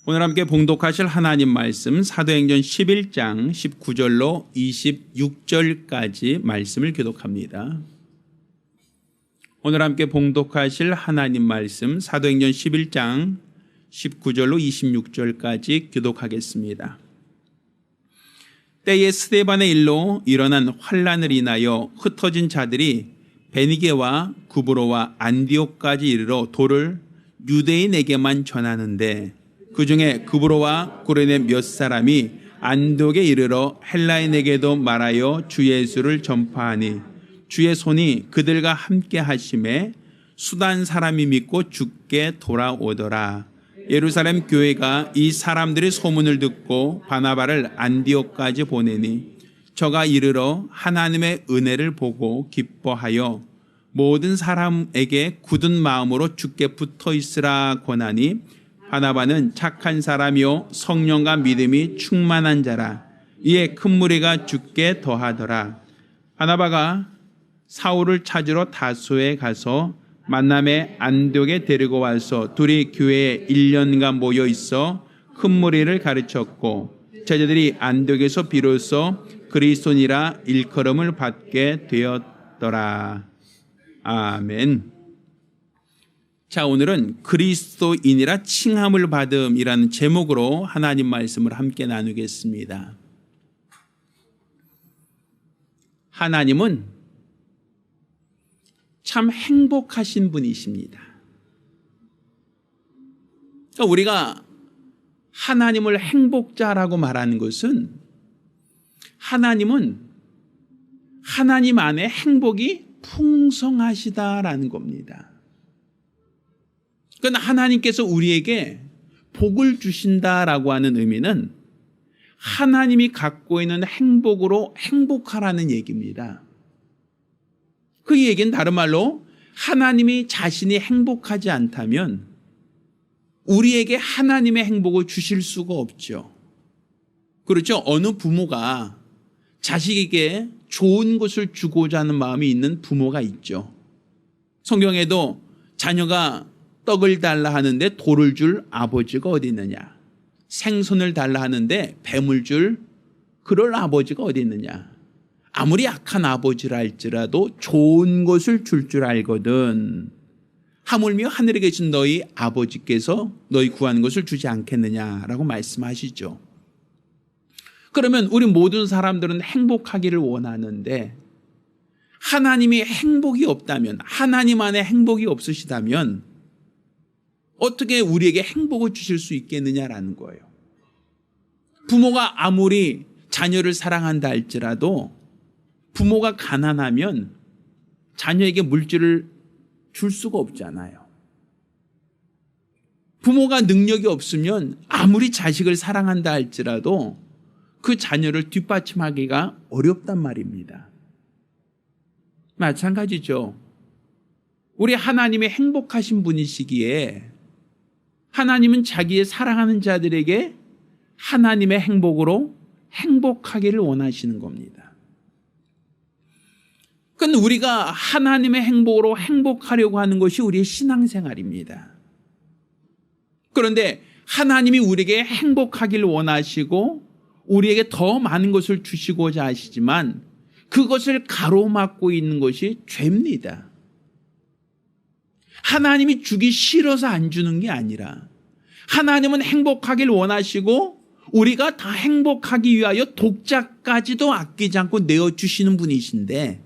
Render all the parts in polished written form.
오늘 함께 봉독하실 하나님 말씀 사도행전 11장 19절로 26절까지 말씀을 교독합니다. 오늘 함께 봉독하실 하나님 말씀 사도행전 11장 19절로 26절까지 교독하겠습니다. 때에 스데반의 일로 일어난 환란을 인하여 흩어진 자들이 베니게와 구브로와 안디옥까지 이르러 도를 유대인에게만 전하는데 그 중에 구브로와 구레네 몇 사람이 안디옥에 이르러 헬라인에게도 말하여 주 예수를 전파하니 주의 손이 그들과 함께 하심에 수단 사람이 믿고 주께 돌아오더라. 예루살렘 교회가 이 사람들의 소문을 듣고 바나바를 안디옥까지 보내니 저가 이르러 하나님의 은혜를 보고 기뻐하여 모든 사람에게 굳은 마음으로 주께 붙어 있으라 권하니 바나바는 착한 사람이요 성령과 믿음이 충만한 자라. 이에 큰 무리가 주께 더하더라. 바나바가 사울을 찾으러 다소에 가서 만남에 안디옥에 데리고 와서 둘이 교회에 1년간 모여 있어 큰 무리를 가르쳤고 제자들이 안디옥에서 비로소 그리스도니라 일컬음을 받게 되었더라. 아멘. 자, 오늘은 그리스도인이라 칭함을 받음이라는 제목으로 하나님 말씀을 함께 나누겠습니다. 하나님은 참 행복하신 분이십니다. 그러니까 우리가 하나님을 행복자라고 말하는 것은 하나님은 하나님 안에 행복이 풍성하시다라는 겁니다. 그러니까 하나님께서 우리에게 복을 주신다라고 하는 의미는 하나님이 갖고 있는 행복으로 행복하라는 얘기입니다. 그 얘기는 다른 말로 하나님이 자신이 행복하지 않다면 우리에게 하나님의 행복을 주실 수가 없죠. 그렇죠? 어느 부모가 자식에게 좋은 것을 주고자 하는 마음이 있는 부모가 있죠. 성경에도 자녀가 떡을 달라 하는데 돌을 줄 아버지가 어디 있느냐. 생선을 달라 하는데 뱀을 줄 그럴 아버지가 어디 있느냐. 아무리 악한 아버지라 할지라도 좋은 것을 줄 알거든. 하물며 하늘에 계신 너희 아버지께서 너희 구하는 것을 주지 않겠느냐라고 말씀하시죠. 그러면 우리 모든 사람들은 행복하기를 원하는데 하나님이 행복이 없다면, 하나님 안에 행복이 없으시다면 어떻게 우리에게 행복을 주실 수 있겠느냐라는 거예요. 부모가 아무리 자녀를 사랑한다 할지라도 부모가 가난하면 자녀에게 물질을 줄 수가 없잖아요. 부모가 능력이 없으면 아무리 자식을 사랑한다 할지라도 그 자녀를 뒷받침하기가 어렵단 말입니다. 마찬가지죠. 우리 하나님이 행복하신 분이시기에 하나님은 자기의 사랑하는 자들에게 하나님의 행복으로 행복하기를 원하시는 겁니다. 그건 우리가 하나님의 행복으로 행복하려고 하는 것이 우리의 신앙생활입니다. 그런데 하나님이 우리에게 행복하기를 원하시고 우리에게 더 많은 것을 주시고자 하시지만 그것을 가로막고 있는 것이 죄입니다. 하나님이 주기 싫어서 안 주는 게 아니라 하나님은 행복하길 원하시고 우리가 다 행복하기 위하여 독자까지도 아끼지 않고 내어주시는 분이신데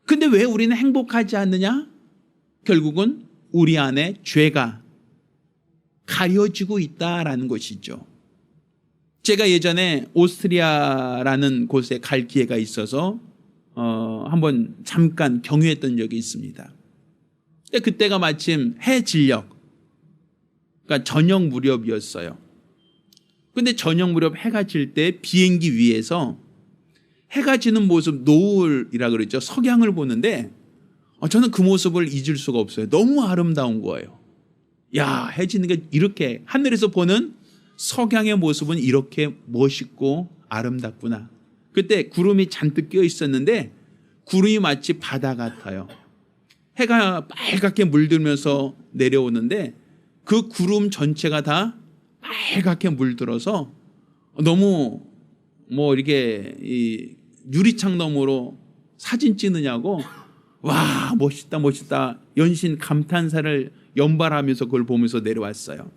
근데 왜 우리는 행복하지 않느냐? 결국은 우리 안에 죄가 가려지고 있다라는 것이죠. 제가 예전에 오스트리아라는 곳에 갈 기회가 있어서 한번 잠깐 경유했던 적이 있습니다. 그때가 마침 해질녘, 그러니까 저녁 무렵이었어요. 근데 저녁 무렵 해가 질 때 비행기 위에서 해가 지는 모습, 노을이라 그러죠. 석양을 보는데 저는 그 모습을 잊을 수가 없어요. 너무 아름다운 거예요. 야, 해 지는 게 이렇게 하늘에서 보는 석양의 모습은 이렇게 멋있고 아름답구나. 그때 구름이 잔뜩 끼어 있었는데 구름이 마치 바다 같아요. 해가 빨갛게 물들면서 내려오는데 그 구름 전체가 다 빨갛게 물들어서 너무 이렇게 이 유리창 너머로 사진 찍느냐고 와 멋있다 멋있다 연신 감탄사를 연발하면서 그걸 보면서 내려왔어요.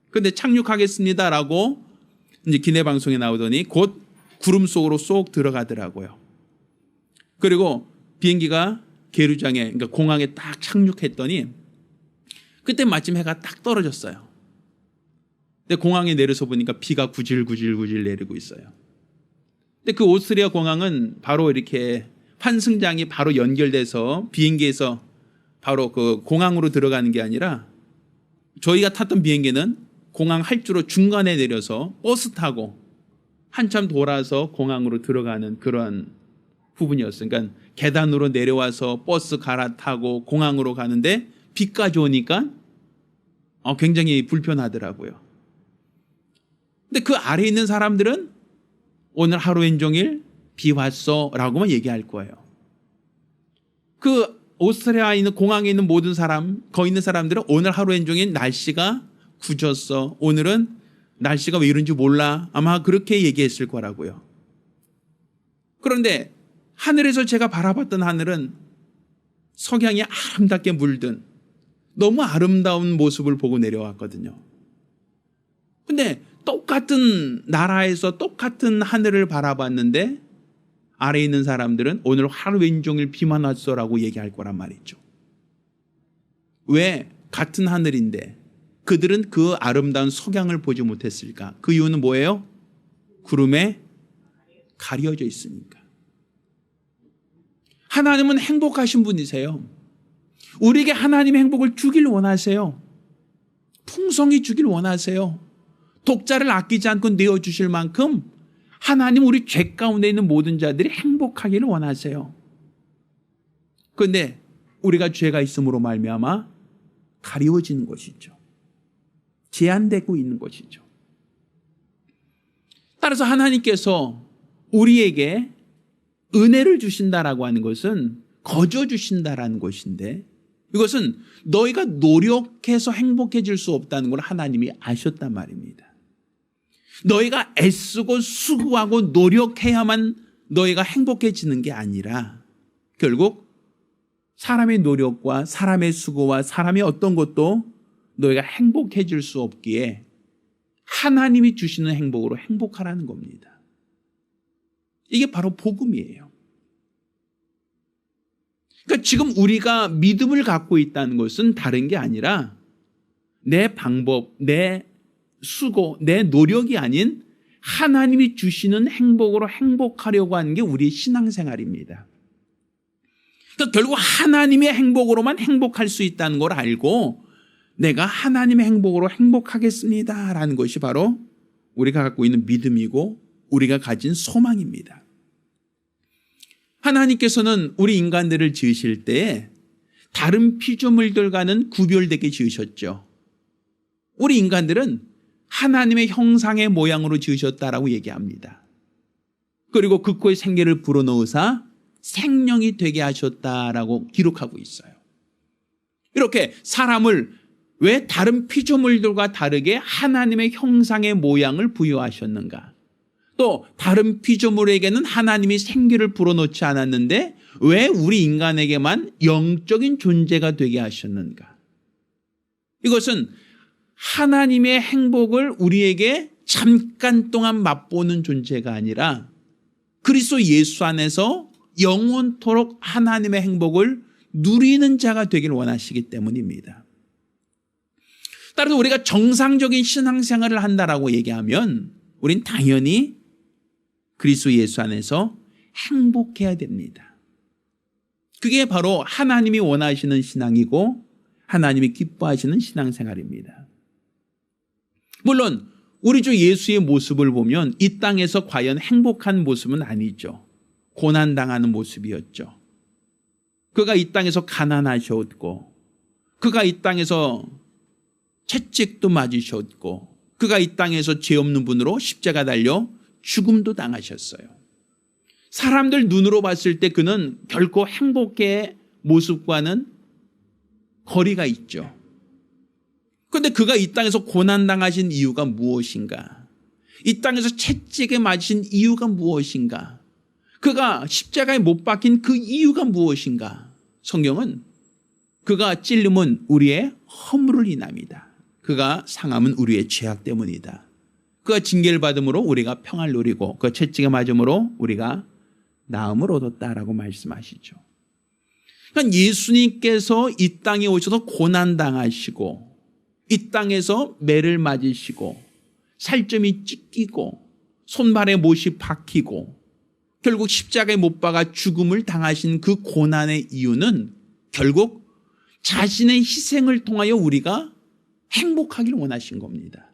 근데 착륙하겠습니다라고 이제 기내 방송에 나오더니 곧 구름 속으로 쏙 들어가더라고요. 그리고 비행기가 계류장에 그러니까 공항에 딱 착륙했더니 그때 마침 해가 딱 떨어졌어요. 근데 공항에 내려서 보니까 비가 구질구질 내리고 있어요. 근데 그 오스트리아 공항은 바로 이렇게 환승장이 바로 연결돼서 비행기에서 바로 그 공항으로 들어가는 게 아니라 저희가 탔던 비행기는 공항 할주로 중간에 내려서 버스 타고 한참 돌아서 공항으로 들어가는 그런 부분이었어요. 그러니까 계단으로 내려와서 버스 갈아타고 공항으로 가는데 비까지 오니까 굉장히 불편하더라고요. 근데 그 아래에 있는 사람들은 오늘 하루 종일 비 왔어 라고만 얘기할 거예요. 그 오스트리아에 있는 공항에 있는 모든 사람, 거기 있는 사람들은 오늘 하루 종일 날씨가 굳었어. 오늘은 날씨가 왜 이런지 몰라. 아마 그렇게 얘기했을 거라고요. 그런데 하늘에서 제가 바라봤던 하늘은 석양이 아름답게 물든 너무 아름다운 모습을 보고 내려왔거든요. 근데 똑같은 나라에서 똑같은 하늘을 바라봤는데 아래에 있는 사람들은 오늘 하루 종일 비만 왔어라고 얘기할 거란 말이죠. 왜? 같은 하늘인데 그들은 그 아름다운 석양을 보지 못했을까? 그 이유는 뭐예요? 구름에 가려져 있으니까. 하나님은 행복하신 분이세요. 우리에게 하나님의 행복을 주길 원하세요. 풍성히 주길 원하세요. 독자를 아끼지 않고 내어주실 만큼 하나님 우리 죄 가운데 있는 모든 자들이 행복하기를 원하세요. 그런데 우리가 죄가 있음으로 말미암아 가리워지는 것이죠. 제한되고 있는 것이죠. 따라서 하나님께서 우리에게 은혜를 주신다라고 하는 것은 거저 주신다라는 것인데 이것은 너희가 노력해서 행복해질 수 없다는 걸 하나님이 아셨단 말입니다. 너희가 애쓰고 수고하고 노력해야만 너희가 행복해지는 게 아니라 결국 사람의 노력과 사람의 수고와 사람의 어떤 것도 너희가 행복해질 수 없기에 하나님이 주시는 행복으로 행복하라는 겁니다. 이게 바로 복음이에요. 그러니까 지금 우리가 믿음을 갖고 있다는 것은 다른 게 아니라 내 방법, 내 수고, 내 노력이 아닌 하나님이 주시는 행복으로 행복하려고 하는 게 우리의 신앙생활입니다. 그러니까 결국 하나님의 행복으로만 행복할 수 있다는 걸 알고 내가 하나님의 행복으로 행복하겠습니다라는 것이 바로 우리가 갖고 있는 믿음이고 우리가 가진 소망입니다. 하나님께서는 우리 인간들을 지으실 때에 다른 피조물들과는 구별되게 지으셨죠. 우리 인간들은 하나님의 형상의 모양으로 지으셨다라고 얘기합니다. 그리고 그 코에 생기를 불어넣으사 생명이 되게 하셨다라고 기록하고 있어요. 이렇게 사람을 왜 다른 피조물들과 다르게 하나님의 형상의 모양을 부여하셨는가? 또 다른 피조물에게는 하나님이 생기를 불어넣지 않았는데 왜 우리 인간에게만 영적인 존재가 되게 하셨는가? 이것은 하나님의 행복을 우리에게 잠깐 동안 맛보는 존재가 아니라 그리스도 예수 안에서 영원토록 하나님의 행복을 누리는 자가 되길 원하시기 때문입니다. 따라서 우리가 정상적인 신앙생활을 한다라고 얘기하면 우린 당연히 그리스도 예수 안에서 행복해야 됩니다. 그게 바로 하나님이 원하시는 신앙이고 하나님이 기뻐하시는 신앙생활입니다. 물론 우리 주 예수의 모습을 보면 이 땅에서 과연 행복한 모습은 아니죠. 고난당하는 모습이었죠. 그가 이 땅에서 가난하셨고 그가 이 땅에서 채찍도 맞으셨고 그가 이 땅에서 죄 없는 분으로 십자가 달려 죽음도 당하셨어요. 사람들 눈으로 봤을 때 그는 결코 행복의 모습과는 거리가 있죠. 그런데 그가 이 땅에서 고난당하신 이유가 무엇인가? 이 땅에서 채찍에 맞으신 이유가 무엇인가? 그가 십자가에 못 박힌 그 이유가 무엇인가? 성경은 그가 찔림은 우리의 허물을 인함이다. 그가 상함은 우리의 죄악 때문이다. 그가 징계를 받음으로 우리가 평안을 누리고 그 채찍에 맞음으로 우리가 나음을 얻었다라고 말씀하시죠. 그러니까 예수님께서 이 땅에 오셔서 고난당하시고 이 땅에서 매를 맞으시고 살점이 찢기고 손발에 못이 박히고 결국 십자가에 못 박아 죽음을 당하신 그 고난의 이유는 결국 자신의 희생을 통하여 우리가 행복하길 원하신 겁니다.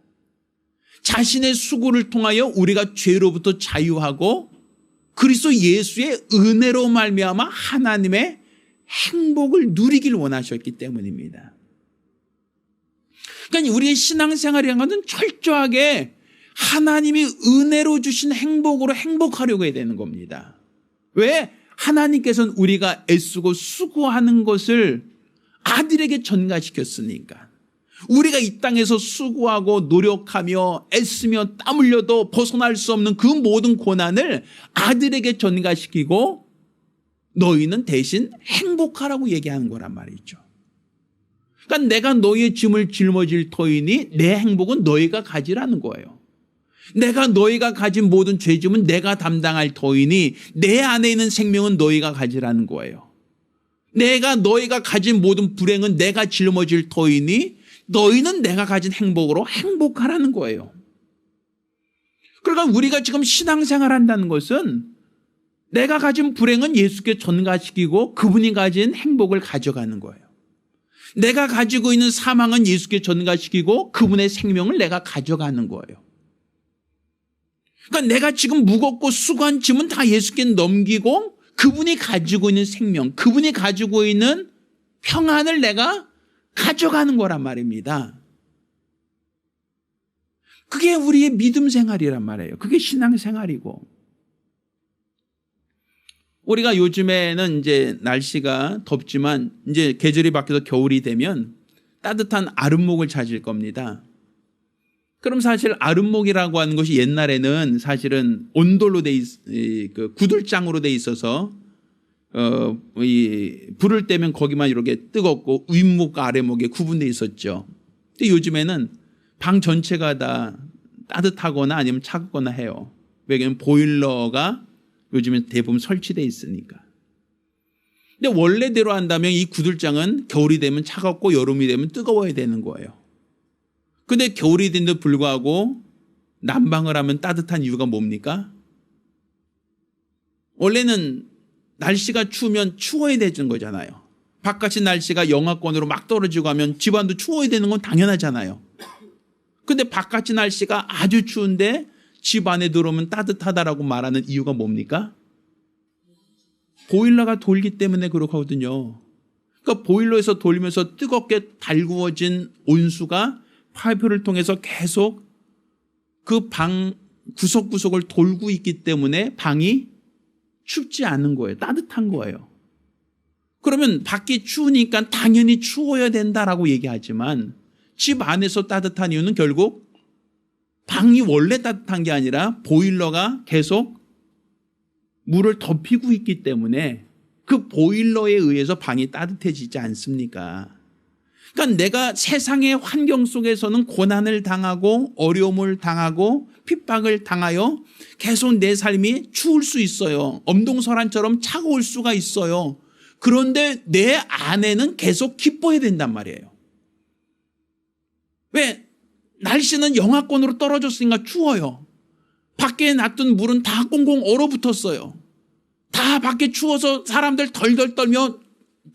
자신의 수고를 통하여 우리가 죄로부터 자유하고 그리스도 예수의 은혜로 말미암아 하나님의 행복을 누리길 원하셨기 때문입니다. 그러니까 우리의 신앙생활이라는 것은 철저하게 하나님이 은혜로 주신 행복으로 행복하려고 해야 되는 겁니다. 왜? 하나님께서는 우리가 애쓰고 수고하는 것을 아들에게 전가시켰으니까. 우리가 이 땅에서 수고하고 노력하며 애쓰며 땀 흘려도 벗어날 수 없는 그 모든 고난을 아들에게 전가시키고 너희는 대신 행복하라고 얘기하는 거란 말이죠. 그러니까 내가 너희의 짐을 짊어질 터이니 내 행복은 너희가 가지라는 거예요. 내가 너희가 가진 모든 죄짐은 내가 담당할 터이니 내 안에 있는 생명은 너희가 가지라는 거예요. 내가 너희가 가진 모든 불행은 내가 짊어질 터이니 너희는 내가 가진 행복으로 행복하라는 거예요. 그러니까 우리가 지금 신앙생활 한다는 것은 내가 가진 불행은 예수께 전가시키고 그분이 가진 행복을 가져가는 거예요. 내가 가지고 있는 사망은 예수께 전가시키고 그분의 생명을 내가 가져가는 거예요. 그러니까 내가 지금 무겁고 수고한 짐은 다 예수께 넘기고 그분이 가지고 있는 생명, 그분이 가지고 있는 평안을 내가 가져가는 거란 말입니다. 그게 우리의 믿음 생활이란 말이에요. 그게 신앙 생활이고. 우리가 요즘에는 이제 날씨가 덥지만 이제 계절이 바뀌어서 겨울이 되면 따뜻한 아름목을 찾을 겁니다. 그럼 사실 아름목이라고 하는 것이 옛날에는 사실은 온돌로 그 구들장으로 돼 있어서 불을 떼면 거기만 이렇게 뜨겁고 윗목과 아래목에 구분돼 있었죠. 근데 요즘에는 방 전체가 다 따뜻하거나 아니면 차갑거나 해요. 왜냐하면 보일러가 요즘엔 대부분 설치돼 있으니까. 근데 원래대로 한다면 이 구들장은 겨울이 되면 차갑고 여름이 되면 뜨거워야 되는 거예요. 근데 겨울이 된데도 불구하고 난방을 하면 따뜻한 이유가 뭡니까? 원래는 날씨가 추우면 추워야 되는 거잖아요. 바깥의 날씨가 영하권으로 막 떨어지고 하면 집안도 추워야 되는 건 당연하잖아요. 근데 바깥의 날씨가 아주 추운데 집 안에 들어오면 따뜻하다라고 말하는 이유가 뭡니까? 보일러가 돌기 때문에 그렇거든요. 그러니까 보일러에서 돌면서 뜨겁게 달구어진 온수가 파이프를 통해서 계속 그 방 구석구석을 돌고 있기 때문에 방이 춥지 않은 거예요. 따뜻한 거예요. 그러면 밖이 추우니까 당연히 추워야 된다라고 얘기하지만 집 안에서 따뜻한 이유는 결국 방이 원래 따뜻한 게 아니라 보일러가 계속 물을 덮이고 있기 때문에 그 보일러에 의해서 방이 따뜻해지지 않습니까? 그러니까 내가 세상의 환경 속에서는 고난을 당하고 어려움을 당하고 핍박을 당하여 계속 내 삶이 추울 수 있어요. 엄동설한처럼 차가울 수가 있어요. 그런데 내 안에는 계속 기뻐야 된단 말이에요. 왜? 날씨는 영하권으로 떨어졌으니까 추워요. 밖에 놔둔 물은 다 꽁꽁 얼어붙었어요. 다 밖에 추워서 사람들 덜덜 떨며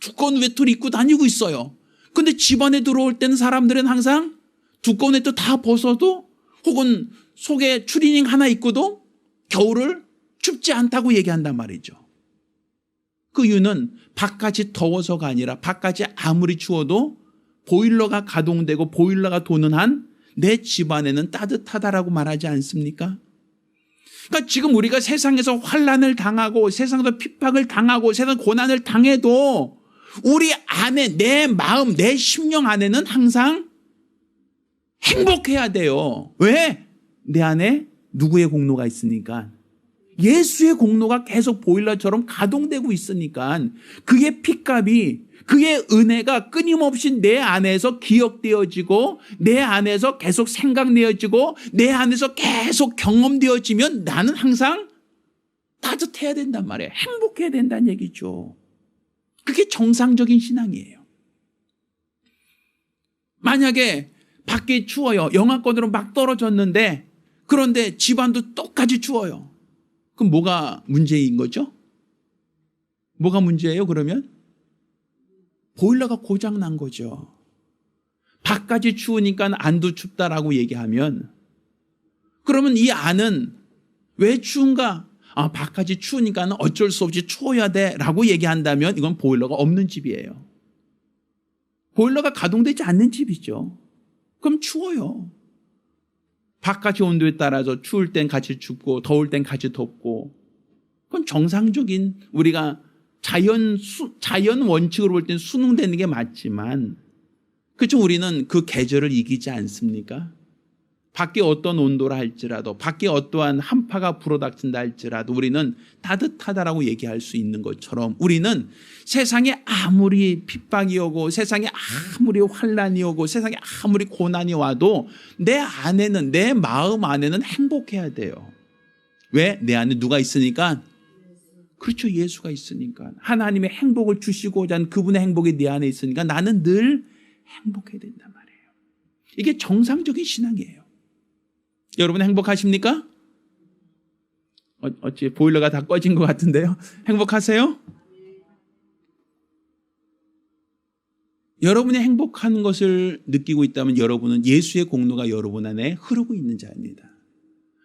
두꺼운 외투를 입고 다니고 있어요. 근데 집안에 들어올 때는 사람들은 항상 두꺼운 외투 다 벗어도 혹은 속에 추리닝 하나 입고도 겨울을 춥지 않다고 얘기한단 말이죠. 그 이유는 바깥이 더워서가 아니라 바깥이 아무리 추워도 보일러가 가동되고 보일러가 도는 한 내 집안에는 따뜻하다라고 말하지 않습니까? 그러니까 지금 우리가 세상에서 환난을 당하고 세상에서 핍박을 당하고 세상 고난을 당해도 우리 안에 내 마음, 내 심령 안에는 항상 행복해야 돼요. 왜? 내 안에 누구의 공로가 있으니까. 예수의 공로가 계속 보일러처럼 가동되고 있으니까 그의 피값이, 그의 은혜가 끊임없이 내 안에서 기억되어지고 내 안에서 계속 생각되어지고 내 안에서 계속 경험되어지면 나는 항상 따뜻해야 된단 말이에요. 행복해야 된다는 얘기죠. 그게 정상적인 신앙이에요. 만약에 밖에 추워요. 영하권으로 막 떨어졌는데 그런데 집안도 똑같이 추워요. 그럼 뭐가 문제인 거죠? 뭐가 문제예요, 그러면? 보일러가 고장 난 거죠. 밖까지 추우니까 안도 춥다라고 얘기하면 그러면 이 안은 왜 추운가? 밖까지 추우니까 어쩔 수 없이 추워야 돼 라고 얘기한다면 이건 보일러가 없는 집이에요. 보일러가 가동되지 않는 집이죠. 그럼 추워요. 바깥의 온도에 따라서 추울 땐 같이 춥고 더울 땐 같이 덥고 그건 정상적인 우리가 자연 원칙으로 볼 땐 순응되는 게 맞지만 그렇죠. 우리는 그 계절을 이기지 않습니까? 밖에 어떤 온도라 할지라도 밖에 어떠한 한파가 불어닥친다 할지라도 우리는 따뜻하다라고 얘기할 수 있는 것처럼 우리는 세상에 아무리 핍박이 오고 세상에 아무리 환란이 오고 세상에 아무리 고난이 와도 내 안에는 내 마음 안에는 행복해야 돼요. 왜? 내 안에 누가 있으니까? 그렇죠. 예수가 있으니까. 하나님의 행복을 주시고자 하는 그분의 행복이 내 안에 있으니까 나는 늘 행복해야 된단 말이에요. 이게 정상적인 신앙이에요. 여러분 행복하십니까? 어찌 보일러가 다 꺼진 것 같은데요. 행복하세요? 여러분이 행복한 것을 느끼고 있다면 여러분은 예수의 공로가 여러분 안에 흐르고 있는 자입니다.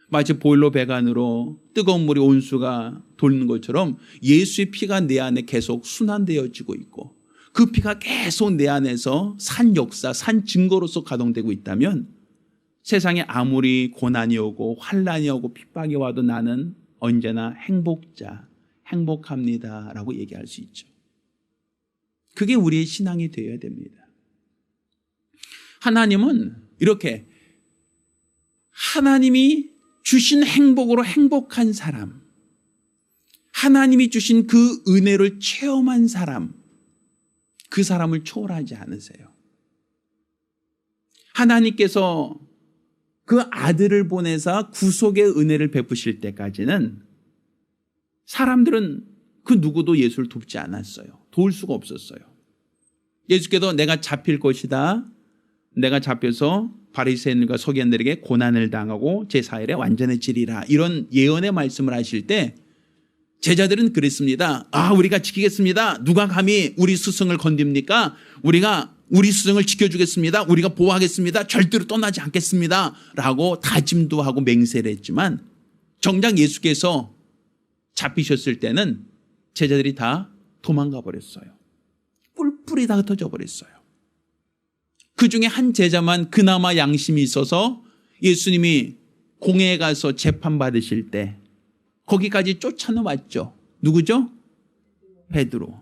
마치 보일러 배관으로 뜨거운 물이 온수가 돌는 것처럼 예수의 피가 내 안에 계속 순환되어지고 있고 그 피가 계속 내 안에서 산 역사, 산 증거로서 가동되고 있다면 세상에 아무리 고난이 오고 환란이 오고 핍박이 와도 나는 언제나 행복합니다 라고 얘기할 수 있죠. 그게 우리의 신앙이 되어야 됩니다. 하나님은 이렇게 하나님이 주신 행복으로 행복한 사람, 하나님이 주신 그 은혜를 체험한 사람, 그 사람을 초월하지 않으세요. 하나님께서 그 아들을 보내사 구속의 은혜를 베푸실 때까지는 사람들은 그 누구도 예수를 돕지 않았어요. 도울 수가 없었어요. 예수께서 내가 잡힐 것이다. 내가 잡혀서 바리새인들과 서기관들에게 고난을 당하고 제4일에 완전해지리라. 이런 예언의 말씀을 하실 때 제자들은 그랬습니다. 우리가 지키겠습니다. 누가 감히 우리 스승을 건듭니까? 우리가 우리 스승을 지켜주겠습니다. 우리가 보호하겠습니다. 절대로 떠나지 않겠습니다. 라고 다짐도 하고 맹세를 했지만 정작 예수께서 잡히셨을 때는 제자들이 다 도망가 버렸어요. 뿔뿔이 다 흩어져 버렸어요. 그 중에 한 제자만 그나마 양심이 있어서 예수님이 공회에 가서 재판받으실 때 거기까지 쫓아놓았죠. 누구죠? 베드로.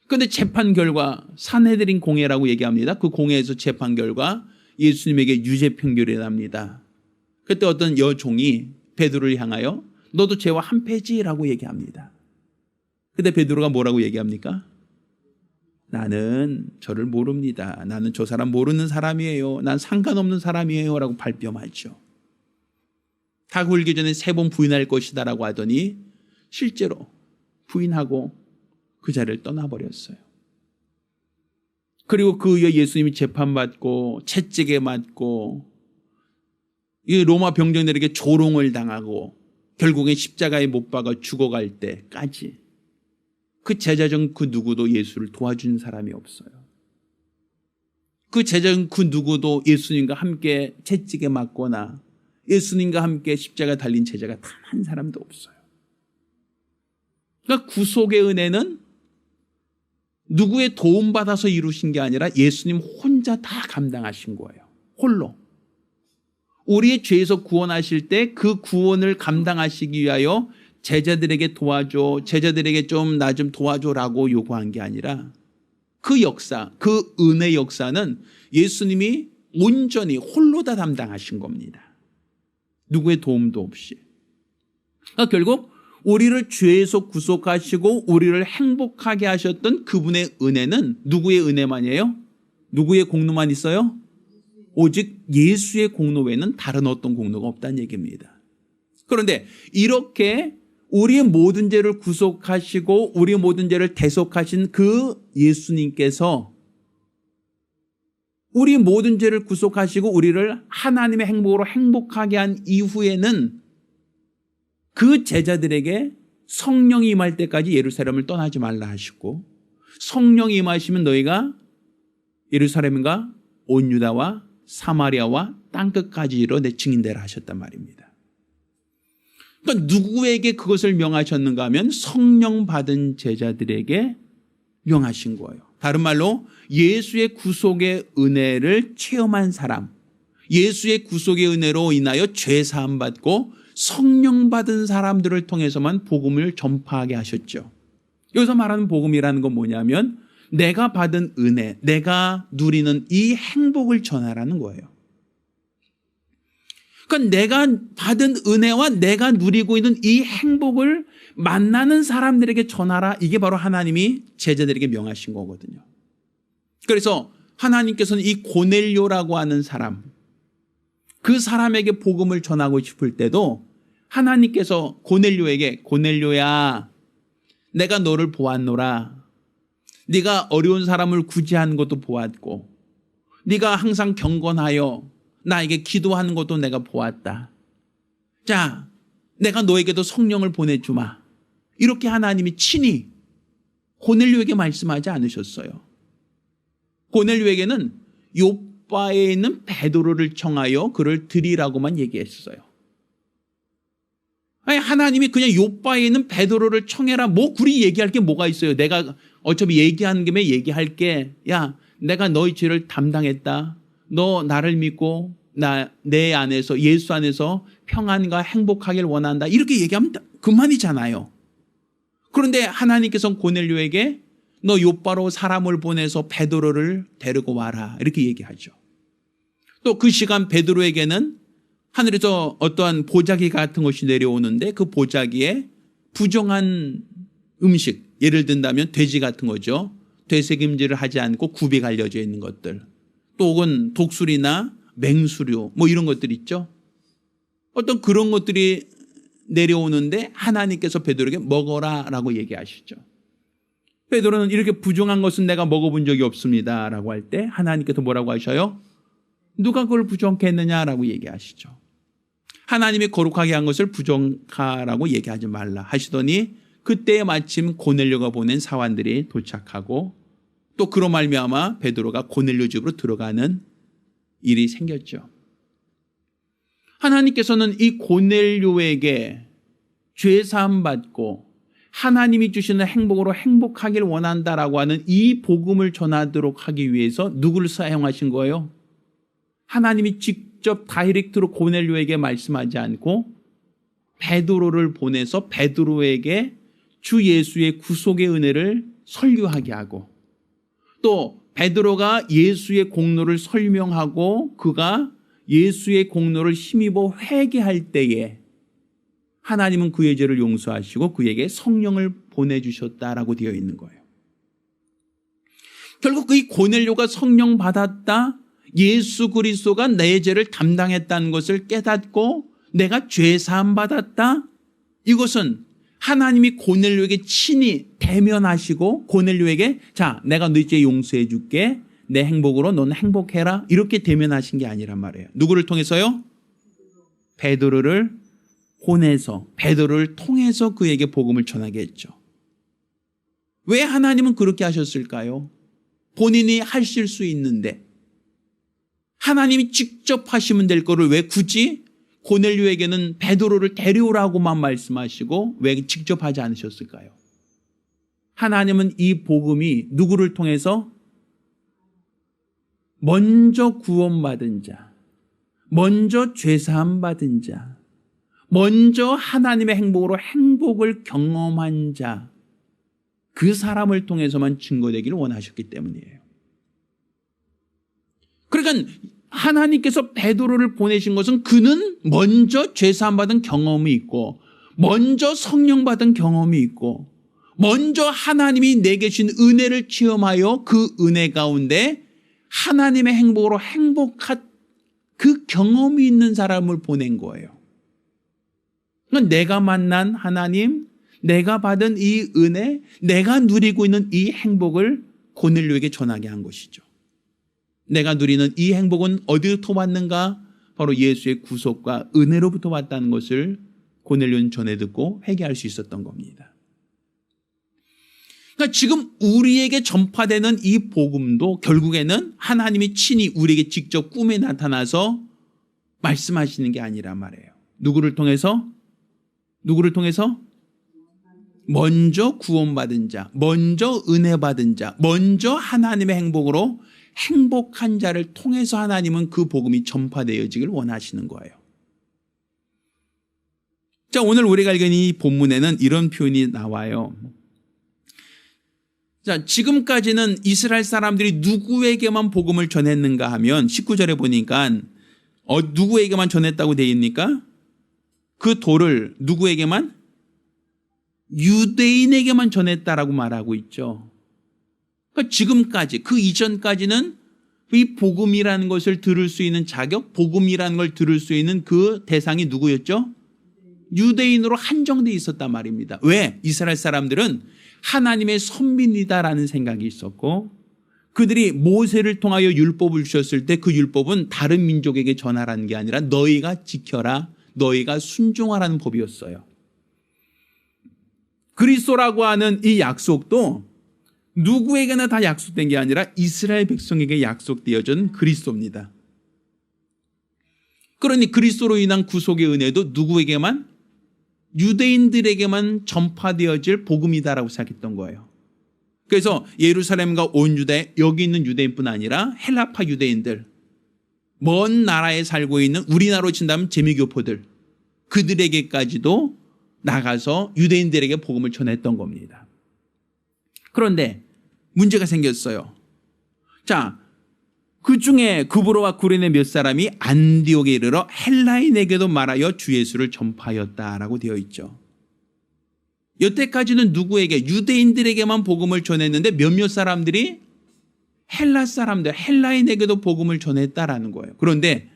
그런데 재판 결과 산헤드린 공회라고 얘기합니다. 그 공회에서 재판 결과 예수님에게 유죄 판결이 납니다. 그때 어떤 여종이 베드로를 향하여 너도 죄와 한패지라고 얘기합니다. 그때 베드로가 뭐라고 얘기합니까? 나는 저를 모릅니다. 나는 저 사람 모르는 사람이에요. 난 상관없는 사람이에요. 라고 발뺌하죠. 다 굴기 전에 3번 부인할 것이다 라고 하더니 실제로 부인하고 그 자리를 떠나버렸어요. 그리고 그 이후에 예수님이 재판받고 채찍에 맞고 이 로마 병정들에게 조롱을 당하고 결국엔 십자가에 못 박아 죽어갈 때까지 그 제자 중 그 누구도 예수를 도와준 사람이 없어요. 그 제자 중 그 누구도 예수님과 함께 채찍에 맞거나 예수님과 함께 십자가 달린 제자가 단 한 사람도 없어요. 그러니까 구속의 은혜는 누구의 도움받아서 이루신 게 아니라 예수님 혼자 다 감당하신 거예요. 홀로. 우리의 죄에서 구원하실 때 그 구원을 감당하시기 위하여 제자들에게 도와줘, 제자들에게 좀 나 좀 도와줘라고 요구한 게 아니라 그 역사, 그 은혜 역사는 예수님이 온전히 홀로 다 담당하신 겁니다. 누구의 도움도 없이. 그러니까 결국 우리를 죄에서 구속하시고 우리를 행복하게 하셨던 그분의 은혜는 누구의 은혜만이에요? 누구의 공로만 있어요? 오직 예수의 공로 외에는 다른 어떤 공로가 없다는 얘기입니다. 그런데 이렇게 우리의 모든 죄를 구속하시고 우리의 모든 죄를 대속하신 그 예수님께서 우리 모든 죄를 구속하시고 우리를 하나님의 행복으로 행복하게 한 이후에는 그 제자들에게 성령이 임할 때까지 예루살렘을 떠나지 말라 하시고, 성령이 임하시면 너희가 예루살렘과 온 유다와 사마리아와 땅끝까지로 내 증인되라 하셨단 말입니다. 그러니까 누구에게 그것을 명하셨는가 하면 성령 받은 제자들에게 명하신 거예요. 다른 말로 예수의 구속의 은혜를 체험한 사람, 예수의 구속의 은혜로 인하여 죄 사함 받고 성령 받은 사람들을 통해서만 복음을 전파하게 하셨죠. 여기서 말하는 복음이라는 건 뭐냐면 내가 받은 은혜, 내가 누리는 이 행복을 전하라는 거예요. 그러니까 내가 받은 은혜와 내가 누리고 있는 이 행복을 만나는 사람들에게 전하라. 이게 바로 하나님이 제자들에게 명하신 거거든요. 그래서 하나님께서는 이 고넬료라고 하는 사람, 그 사람에게 복음을 전하고 싶을 때도 하나님께서 고넬료에게 고넬료야, 내가 너를 보았노라. 네가 어려운 사람을 구제하는 것도 보았고 네가 항상 경건하여 나에게 기도하는 것도 내가 보았다. 자, 내가 너에게도 성령을 보내주마. 이렇게 하나님이 친히 고넬료에게 말씀하지 않으셨어요. 고넬료에게는 요바에 있는 베드로를 청하여 그를 드리라고만 얘기했어요. 아니, 하나님이 그냥 요바에 있는 베드로를 청해라. 뭐 굳이 얘기할 게 뭐가 있어요. 내가 어차피 얘기하는 김에 얘기할게. 야, 내가 너희 죄를 담당했다. 너 나를 믿고 내 안에서 예수 안에서 평안과 행복하길 원한다. 이렇게 얘기하면 그만이잖아요. 그런데 하나님께서는 고넬료에게 너 요바로 사람을 보내서 베드로를 데리고 와라. 이렇게 얘기하죠. 또 그 시간 베드로에게는 하늘에서 어떠한 보자기 같은 것이 내려오는데 그 보자기에 부정한 음식, 예를 든다면 돼지 같은 거죠. 되새김질을 하지 않고 굽이 갈려져 있는 것들. 또 혹은 독수리나 맹수류 뭐 이런 것들 있죠. 어떤 그런 것들이 내려오는데 하나님께서 베드로에게 먹어라 라고 얘기하시죠. 베드로는 이렇게 부정한 것은 내가 먹어본 적이 없습니다 라고 할 때 하나님께서 뭐라고 하셔요? 누가 그걸 부정케 했느냐라고 얘기하시죠. 하나님이 거룩하게 한 것을 부정하라고 얘기하지 말라 하시더니 그때 마침 고넬료가 보낸 사환들이 도착하고 또 그로 말미암아 베드로가 고넬료 집으로 들어가는 일이 생겼죠. 하나님께서는 이 고넬료에게 죄 사함 받고 하나님이 주시는 행복으로 행복하길 원한다라고 하는 이 복음을 전하도록 하기 위해서 누구를 사용하신 거예요? 하나님이 직접 다이렉트로 고넬료에게 말씀하지 않고 베드로를 보내서 베드로에게 주 예수의 구속의 은혜를 설교하게 하고 또 베드로가 예수의 공로를 설명하고 그가 예수의 공로를 힘입어 회개할 때에 하나님은 그의 죄를 용서하시고 그에게 성령을 보내주셨다라고 되어 있는 거예요. 결국 이 고넬료가 성령 받았다, 예수 그리스도가 내 죄를 담당했다는 것을 깨닫고 내가 죄 사함 받았다, 이것은 하나님이 고넬료에게 친히 대면하시고 고넬료에게 자, 내가 너희 죄 용서해 줄게, 내 행복으로 너는 행복해라, 이렇게 대면하신 게 아니란 말이에요. 누구를 통해서요? 베드로를 보내서 베드로를 통해서 그에게 복음을 전하게 했죠. 왜 하나님은 그렇게 하셨을까요? 본인이 하실 수 있는데 하나님이 직접 하시면 될 거를 왜 굳이 고넬료에게는 베드로를 데려오라고만 말씀하시고 왜 직접 하지 않으셨을까요? 하나님은 이 복음이 누구를 통해서 먼저 구원받은 자, 먼저 죄사함 받은 자, 먼저 하나님의 행복으로 행복을 경험한 자, 그 사람을 통해서만 증거되기를 원하셨기 때문이에요. 그러니까 하나님께서 베드로를 보내신 것은 그는 먼저 죄사함 받은 경험이 있고 먼저 성령 받은 경험이 있고 먼저 하나님이 내게 주신 은혜를 체험하여 그 은혜 가운데 하나님의 행복으로 행복한 그 경험이 있는 사람을 보낸 거예요. 그러니까 내가 만난 하나님, 내가 받은 이 은혜, 내가 누리고 있는 이 행복을 고넬료에게 전하게 한 것이죠. 내가 누리는 이 행복은 어디로부터 왔는가? 바로 예수의 구속과 은혜로부터 왔다는 것을 고넬료는 전해 듣고 회개할 수 있었던 겁니다. 그러니까 지금 우리에게 전파되는 이 복음도 결국에는 하나님이 친히 우리에게 직접 꿈에 나타나서 말씀하시는 게 아니란 말이에요. 누구를 통해서? 누구를 통해서? 먼저 구원받은 자, 먼저 은혜 받은 자, 먼저 하나님의 행복으로 행복한 자를 통해서 하나님은 그 복음이 전파되어지길 원하시는 거예요. 자, 오늘 우리가 읽은 이 본문에는 이런 표현이 나와요. 자, 지금까지는 이스라엘 사람들이 누구에게만 복음을 전했는가 하면 19절에 보니까 누구에게만 전했다고 되어 있습니까? 그 도를 누구에게만? 유대인에게만 전했다라고 말하고 있죠. 그러니까 지금까지, 그 이전까지는 이 복음이라는 것을 들을 수 있는 자격, 복음이라는 걸 들을 수 있는 그 대상이 누구였죠? 유대인으로 한정되어 있었단 말입니다. 왜? 이스라엘 사람들은 하나님의 선민이다라는 생각이 있었고 그들이 모세를 통하여 율법을 주셨을 때 그 율법은 다른 민족에게 전하라는 게 아니라 너희가 지켜라, 너희가 순종하라는 법이었어요. 그리스도라고 하는 이 약속도 누구에게나 다 약속된 게 아니라 이스라엘 백성에게 약속되어진 그리스도입니다. 그러니 그리스도로 인한 구속의 은혜도 누구에게만? 유대인들에게만 전파되어질 복음이다라고 생각했던 거예요. 그래서 예루살렘과 온 유대, 여기 있는 유대인뿐 아니라 헬라파 유대인들, 먼 나라에 살고 있는 우리나라로 친다면 재미교포들, 그들에게까지도 나가서 유대인들에게 복음을 전했던 겁니다. 그런데 문제가 생겼어요. 자, 그 중에 구브로와 구레네 몇 사람이 안디옥에 이르러 헬라인에게도 말하여 주 예수를 전파하였다라고 되어 있죠. 여태까지는 누구에게? 유대인들에게만 복음을 전했는데 몇몇 사람들이 헬라 사람들, 헬라인에게도 복음을 전했다라는 거예요. 그런데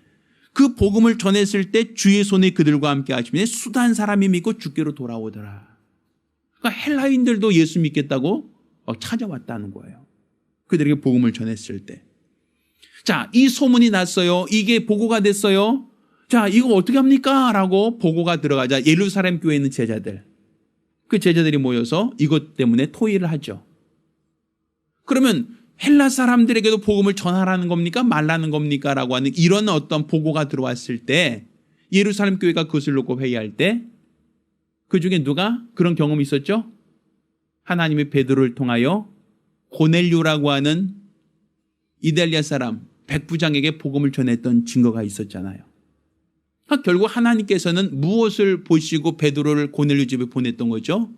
그 복음을 전했을 때 주의 손이 그들과 함께 하시면 수단 사람이 믿고 주께로 돌아오더라. 그러니까 헬라인들도 예수 믿겠다고 찾아왔다는 거예요. 그들에게 복음을 전했을 때. 자, 이 소문이 났어요. 이게 보고가 됐어요. 자, 이거 어떻게 합니까? 라고 보고가 들어가자 예루살렘 교회에 있는 제자들, 그 제자들이 모여서 이것 때문에 토의를 하죠. 그러면 헬라 사람들에게도 복음을 전하라는 겁니까? 말라는 겁니까? 라고 하는 이런 어떤 보고가 들어왔을 때 예루살렘 교회가 그것을 놓고 회의할 때 그중에 누가 그런 경험이 있었죠? 하나님의 베드로를 통하여 고넬료라고 하는 이달리아 사람 백부장에게 복음을 전했던 증거가 있었잖아요. 그러니까 결국 하나님께서는 무엇을 보시고 베드로를 고넬료 집에 보냈던 거죠?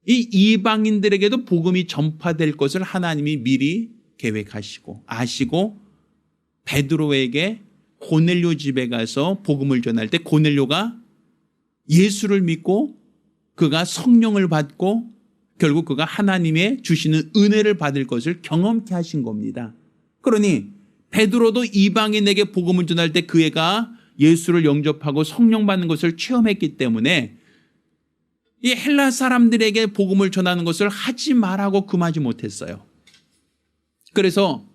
이 이방인들에게도 복음이 전파될 것을 하나님이 미리 계획하시고 아시고 베드로에게 고넬료 집에 가서 복음을 전할 때 고넬료가 예수를 믿고 그가 성령을 받고 결국 그가 하나님의 주시는 은혜를 받을 것을 경험케 하신 겁니다. 그러니 베드로도 이방인에게 복음을 전할 때 그 애가 예수를 영접하고 성령 받는 것을 체험했기 때문에 이 헬라 사람들에게 복음을 전하는 것을 하지 말라고 금하지 못했어요. 그래서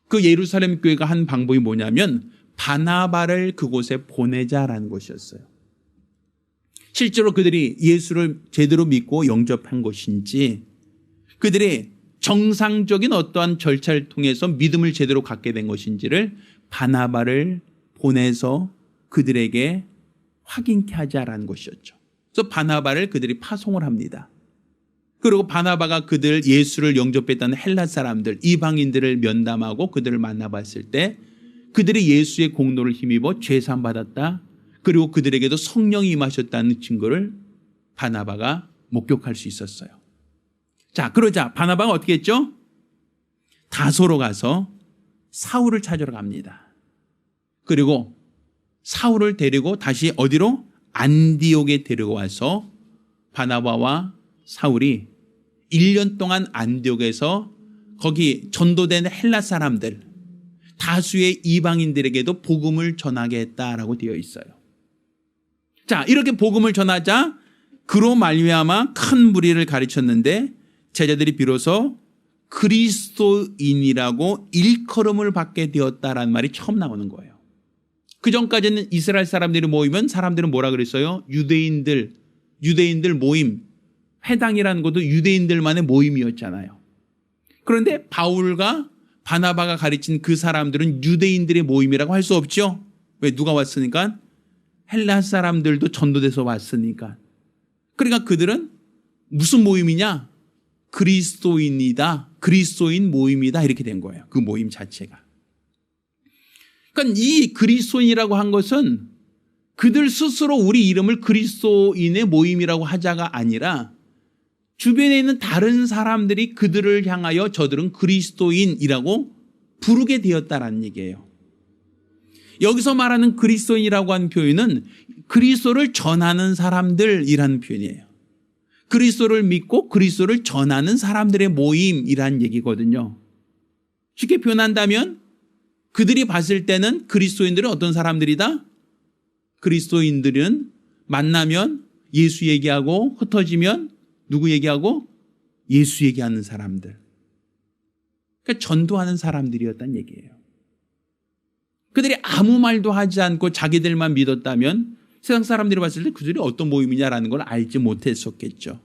그 예루살렘 교회가 한 방법이 뭐냐면 바나바를 그곳에 보내자라는 것이었어요. 실제로 그들이 예수를 제대로 믿고 영접한 것인지 그들이 정상적인 어떠한 절차를 통해서 믿음을 제대로 갖게 된 것인지를 바나바를 보내서 그들에게 확인케 하자라는 것이었죠. 그래서 바나바를 그들이 파송을 합니다. 그리고 바나바가 그들 예수를 영접했다는 헬라 사람들, 이방인들을 면담하고 그들을 만나봤을 때 그들이 예수의 공로를 힘입어 죄사함 받았다. 그리고 그들에게도 성령이 임하셨다는 증거를 바나바가 목격할 수 있었어요. 자, 그러자 바나바가 어떻게 했죠? 다소로 가서 사울을 찾으러 갑니다. 그리고 사울을 데리고 다시 어디로? 안디옥에 데리고 와서 바나바와 사울이 1년 동안 안디옥에서 거기 전도된 헬라 사람들, 다수의 이방인들에게도 복음을 전하게 했다라고 되어 있어요. 자, 이렇게 복음을 전하자 그로 말미암아 큰 무리를 가르쳤는데 제자들이 비로소 그리스도인이라고 일컬음을 받게 되었다라는 말이 처음 나오는 거예요. 그 전까지는 이스라엘 사람들이 모이면 사람들은 뭐라 그랬어요? 유대인들 모임, 회당이라는 것도 유대인들만의 모임이었잖아요. 그런데 바울과 바나바가 가르친 그 사람들은 유대인들의 모임이라고 할 수 없죠. 왜? 누가 왔으니까? 헬라 사람들도 전도돼서 왔으니까. 그러니까 그들은 무슨 모임이냐? 그리스도인이다. 그리스도인 모임이다. 이렇게 된 거예요. 그 모임 자체가. 그러니까 이 그리스도인이라고 한 것은 그들 스스로 우리 이름을 그리스도인의 모임이라고 하자가 아니라 주변에 있는 다른 사람들이 그들을 향하여 저들은 그리스도인이라고 부르게 되었다라는 얘기예요. 여기서 말하는 그리스도인이라고 하는 표현은 그리스도를 전하는 사람들이라는 표현이에요. 그리스도를 믿고 그리스도를 전하는 사람들의 모임이라는 얘기거든요. 쉽게 표현한다면 그들이 봤을 때는 그리스도인들은 어떤 사람들이다? 그리스도인들은 만나면 예수 얘기하고 흩어지면 누구 얘기하고? 예수 얘기하는 사람들. 그러니까 전도하는 사람들이었다는 얘기예요. 그들이 아무 말도 하지 않고 자기들만 믿었다면 세상 사람들이 봤을 때 그들이 어떤 모임이냐라는 걸 알지 못했었겠죠.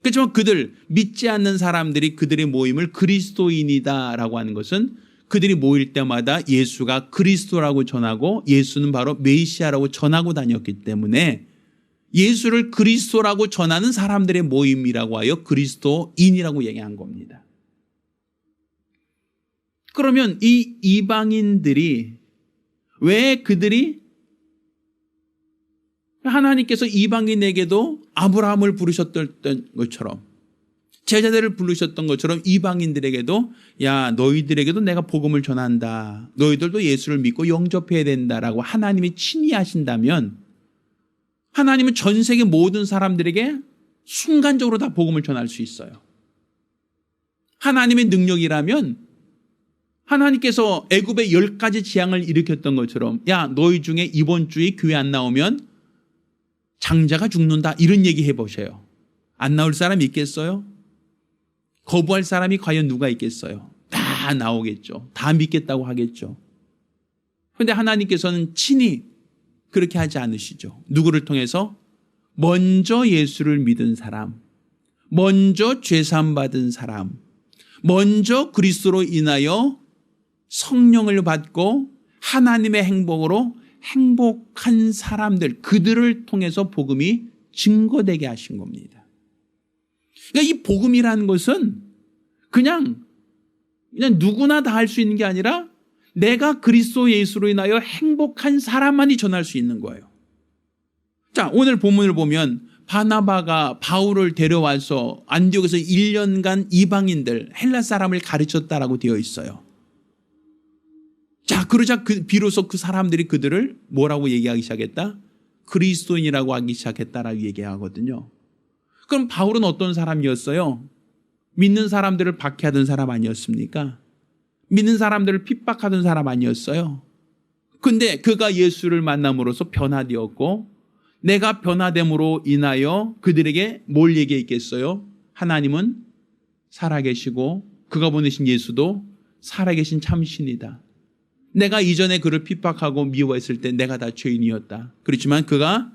그렇지만 그들 믿지 않는 사람들이 그들의 모임을 그리스도인이다라고 하는 것은 그들이 모일 때마다 예수가 그리스도라고 전하고 예수는 바로 메시아라고 전하고 다녔기 때문에 예수를 그리스도라고 전하는 사람들의 모임이라고 하여 그리스도인이라고 얘기한 겁니다. 그러면 이 이방인들이 왜 그들이 하나님께서 이방인에게도 아브라함을 부르셨던 것처럼 제자들을 부르셨던 것처럼 이방인들에게도 야 너희들에게도 내가 복음을 전한다. 너희들도 예수를 믿고 영접해야 된다라고 하나님이 친히 하신다면 하나님은 전 세계 모든 사람들에게 순간적으로 다 복음을 전할 수 있어요. 하나님의 능력이라면 하나님께서 애굽에 10가지 재앙을 일으켰던 것처럼 야 너희 중에 이번 주에 교회 안 나오면 장자가 죽는다 이런 얘기 해보세요. 안 나올 사람 있겠어요? 거부할 사람이 과연 누가 있겠어요? 다 나오겠죠. 다 믿겠다고 하겠죠. 그런데 하나님께서는 친히 그렇게 하지 않으시죠. 누구를 통해서? 먼저 예수를 믿은 사람, 먼저 죄사함 받은 사람, 먼저 그리스도로 인하여 성령을 받고 하나님의 행복으로 행복한 사람들, 그들을 통해서 복음이 증거되게 하신 겁니다. 그러니까 이 복음이라는 것은 그냥 누구나 다 할 수 있는 게 아니라 내가 그리스도 예수로 인하여 행복한 사람만이 전할 수 있는 거예요. 자, 오늘 본문을 보면 바나바가 바울을 데려와서 안디옥에서 1년간 이방인들, 헬라 사람을 가르쳤다라고 되어 있어요. 자, 그러자 비로소 그 사람들이 그들을 뭐라고 얘기하기 시작했다? 그리스도인이라고 하기 시작했다라고 얘기하거든요. 그럼 바울은 어떤 사람이었어요? 믿는 사람들을 박해하던 사람 아니었습니까? 믿는 사람들을 핍박하던 사람 아니었어요? 근데 그가 예수를 만남으로써 변화되었고 내가 변화됨으로 인하여 그들에게 뭘 얘기했겠어요? 하나님은 살아계시고 그가 보내신 예수도 살아계신 참신이다. 내가 이전에 그를 핍박하고 미워했을 때 내가 다 죄인이었다. 그렇지만 그가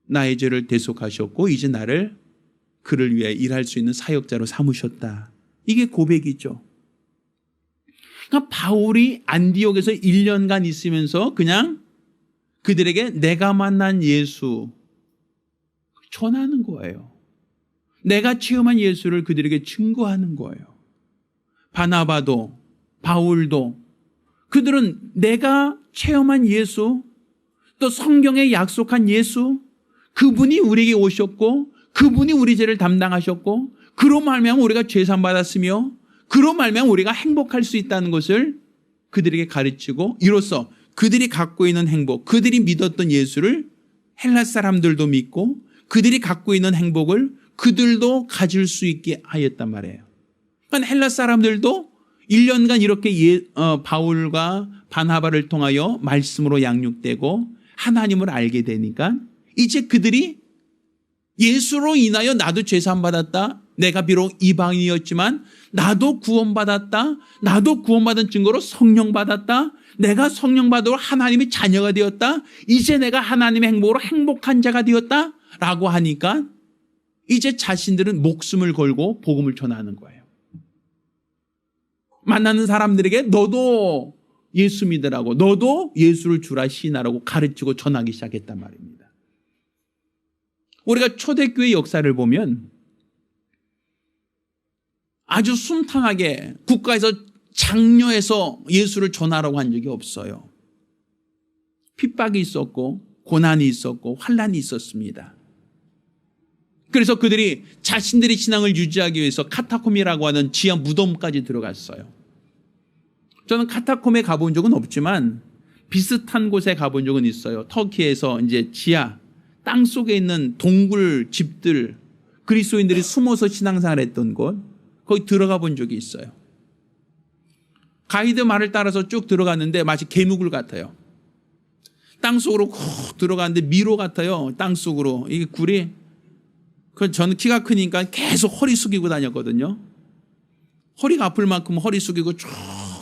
나의 죄를 대속하셨고 이제 나를 그를 위해 일할 수 있는 사역자로 삼으셨다. 이게 고백이죠. 그러니까 바울이 안디옥에서 1년간 있으면서 그냥 그들에게 내가 만난 예수 전하는 거예요. 내가 체험한 예수를 그들에게 증거하는 거예요. 바나바도 바울도 그들은 내가 체험한 예수, 또 성경에 약속한 예수, 그분이 우리에게 오셨고 그분이 우리 죄를 담당하셨고 그로 말미암아 우리가 죄 사함 받았으며 그로 말미암아 우리가 행복할 수 있다는 것을 그들에게 가르치고, 이로써 그들이 갖고 있는 행복, 그들이 믿었던 예수를 헬라 사람들도 믿고 그들이 갖고 있는 행복을 그들도 가질 수 있게 하였단 말이에요. 그러니까 헬라 사람들도 1년간 이렇게 바울과 바나바를 통하여 말씀으로 양육되고 하나님을 알게 되니까 이제 그들이 예수로 인하여 나도 죄사함 받았다. 내가 비록 이방인이었지만 나도 구원받았다. 나도 구원받은 증거로 성령 받았다. 내가 성령 받으러 하나님의 자녀가 되었다. 이제 내가 하나님의 행복으로 행복한 자가 되었다. 라고 하니까 이제 자신들은 목숨을 걸고 복음을 전하는 거예요. 만나는 사람들에게 너도 예수 믿으라고, 너도 예수를 주라 시인하라고 가르치고 전하기 시작했단 말입니다. 우리가 초대교회 역사를 보면 아주 순탄하게 국가에서 장려해서 예수를 전하라고 한 적이 없어요. 핍박이 있었고 고난이 있었고 환난이 있었습니다. 그래서 그들이 자신들의 신앙을 유지하기 위해서 카타콤이라고 하는 지하 무덤까지 들어갔어요. 저는 카타콤에 가본 적은 없지만 비슷한 곳에 가본 적은 있어요. 터키에서 이제 지하 땅 속에 있는 동굴 집들, 그리스도인들이 숨어서 신앙생활 했던 곳, 거기 들어가 본 적이 있어요. 가이드 말을 따라서 쭉 들어갔는데 마치 개미굴 같아요. 땅 속으로 콕 들어가는데 미로 같아요. 땅 속으로. 이게 굴이, 저는 키가 크니까 계속 허리 숙이고 다녔거든요. 허리가 아플 만큼 허리 숙이고 쭉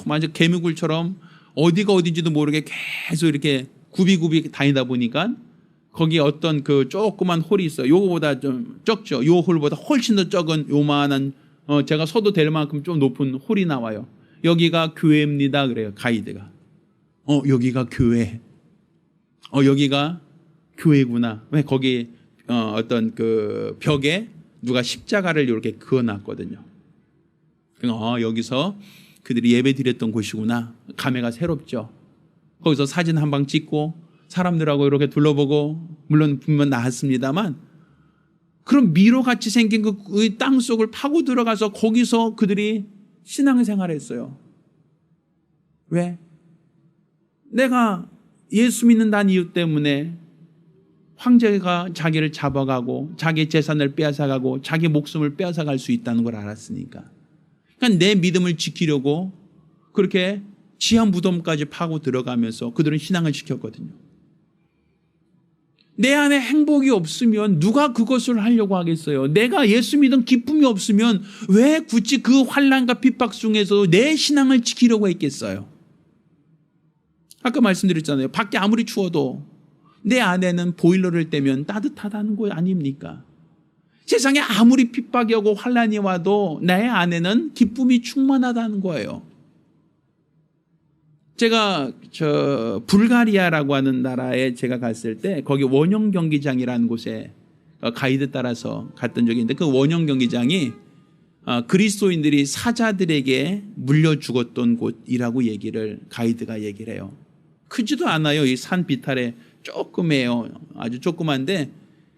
마치 개미굴처럼 어디가 어딘지도 모르게 계속 이렇게 굽이굽이 다니다 보니까 거기에 어떤 그 조그만 홀이 있어요. 요거보다 좀 적죠. 요 홀보다 훨씬 더 적은 요만한 제가 서도 될 만큼 좀 높은 홀이 나와요. 여기가 교회입니다. 그래요. 가이드가. 여기가 교회. 여기가 교회구나. 왜 거기 어떤 그 벽에 누가 십자가를 이렇게 그어놨거든요. 여기서 그들이 예배 드렸던 곳이구나. 감회가 새롭죠. 거기서 사진 한 방 찍고 사람들하고 이렇게 둘러보고, 물론 분명 나왔습니다만, 그런 미로같이 생긴 그 땅 속을 파고 들어가서 거기서 그들이 신앙생활을 했어요. 왜? 내가 예수 믿는다는 이유 때문에 황제가 자기를 잡아가고 자기 재산을 빼앗아가고 자기 목숨을 빼앗아갈 수 있다는 걸 알았으니까. 그러니까 내 믿음을 지키려고 그렇게 지하 무덤까지 파고 들어가면서 그들은 신앙을 지켰거든요. 내 안에 행복이 없으면 누가 그것을 하려고 하겠어요? 내가 예수 믿은 기쁨이 없으면 왜 굳이 그 환난과 핍박 중에서 내 신앙을 지키려고 했겠어요? 아까 말씀드렸잖아요. 밖에 아무리 추워도 내 안에는 보일러를 떼면 따뜻하다는 거 아닙니까? 세상에 아무리 핍박이 오고 환난이 와도 내 안에는 기쁨이 충만하다는 거예요. 제가 불가리아라고 하는 나라에 제가 갔을 때 거기 원형 경기장이라는 곳에 가이드 따라서 갔던 적이 있는데, 그 원형 경기장이 그리스도인들이 사자들에게 물려 죽었던 곳이라고 가이드가 얘기를 해요. 크지도 않아요. 이 산 비탈에 조그매요. 아주 조그만데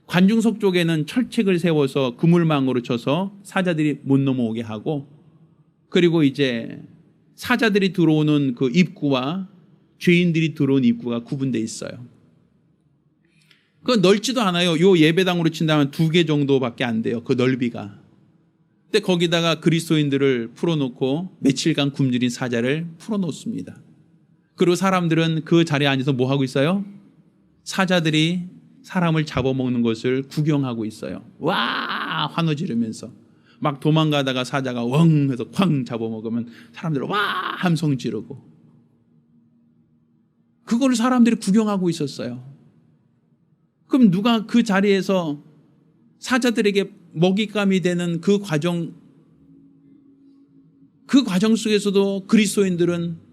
관중석 쪽에는 철책을 세워서 그물망으로 쳐서 사자들이 못 넘어오게 하고, 그리고 이제 사자들이 들어오는 그 입구와 죄인들이 들어온 입구가 구분되어 있어요. 그건 넓지도 않아요. 요 예배당으로 친다면 2개 정도밖에 안 돼요. 그 넓이가. 근데 거기다가 그리스도인들을 풀어놓고 며칠간 굶주린 사자를 풀어놓습니다. 그리고 사람들은 그 자리에 앉아서 뭐 하고 있어요? 사자들이 사람을 잡아먹는 것을 구경하고 있어요. 와! 환호 지르면서. 막 도망가다가 사자가 웡 해서 쾅 잡아먹으면 사람들은 와! 함성 지르고. 그걸 사람들이 구경하고 있었어요. 그럼 누가 그 자리에서 사자들에게 먹잇감이 되는 그 과정 속에서도 그리스도인들은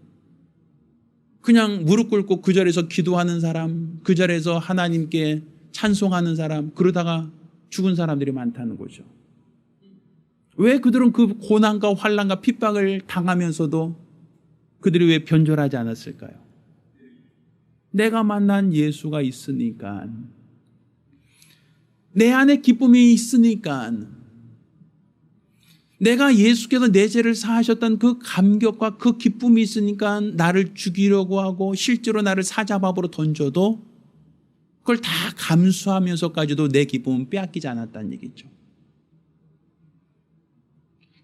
그냥 무릎 꿇고 그 자리에서 기도하는 사람, 그 자리에서 하나님께 찬송하는 사람, 그러다가 죽은 사람들이 많다는 거죠. 왜 그들은 그 고난과 환난과 핍박을 당하면서도 그들이 왜 변절하지 않았을까요? 내가 만난 예수가 있으니까, 내 안에 기쁨이 있으니까, 내가 예수께서 내 죄를 사하셨다는 그 감격과 그 기쁨이 있으니까 나를 죽이려고 하고 실제로 나를 사자밥으로 던져도 그걸 다 감수하면서까지도 내 기쁨은 빼앗기지 않았다는 얘기죠.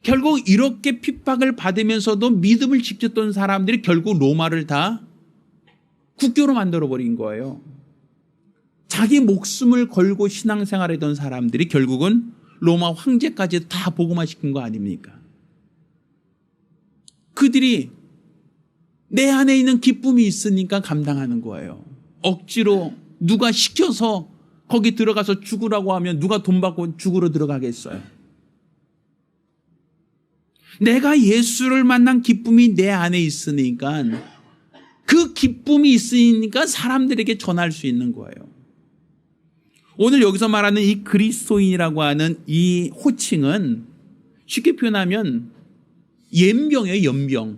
결국 이렇게 핍박을 받으면서도 믿음을 지켰던 사람들이 결국 로마를 다 국교로 만들어버린 거예요. 자기 목숨을 걸고 신앙생활했던 사람들이 결국은 로마 황제까지 다 복음화시킨 거 아닙니까? 그들이 내 안에 있는 기쁨이 있으니까 감당하는 거예요. 억지로 누가 시켜서 거기 들어가서 죽으라고 하면 누가 돈 받고 죽으러 들어가겠어요? 내가 예수를 만난 기쁨이 내 안에 있으니까 그 기쁨이 있으니까 사람들에게 전할 수 있는 거예요. 오늘 여기서 말하는 이 그리스도인이라고 하는 이 호칭은 쉽게 표현하면 연병이에요. 연병.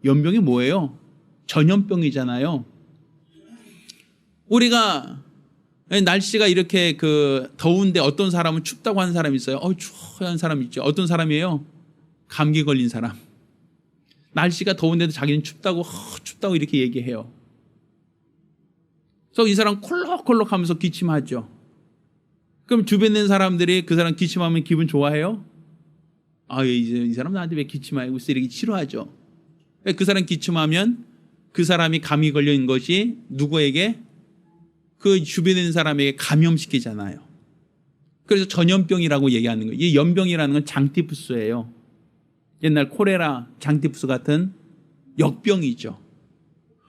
연병이 뭐예요? 전염병이잖아요. 우리가 날씨가 이렇게 더운데 어떤 사람은 춥다고 하는 사람이 있어요. 추워 하는 사람 있죠. 어떤 사람이에요? 감기 걸린 사람. 날씨가 더운데도 자기는 춥다고 이렇게 얘기해요. 그래서 이 사람 콜록콜록 하면서 기침하죠. 그럼 주변에 있는 사람들이 그 사람 기침하면 기분 좋아해요? 이 사람 나한테 왜 기침하고 있어? 이렇게 싫어하죠. 그 사람 기침하면 그 사람이 감이 걸린 것이 누구에게? 그 주변에 있는 사람에게 감염시키잖아요. 그래서 전염병이라고 얘기하는 거예요. 이 연병이라는 건 장티푸스예요. 옛날 콜레라, 장티푸스 같은 역병이죠.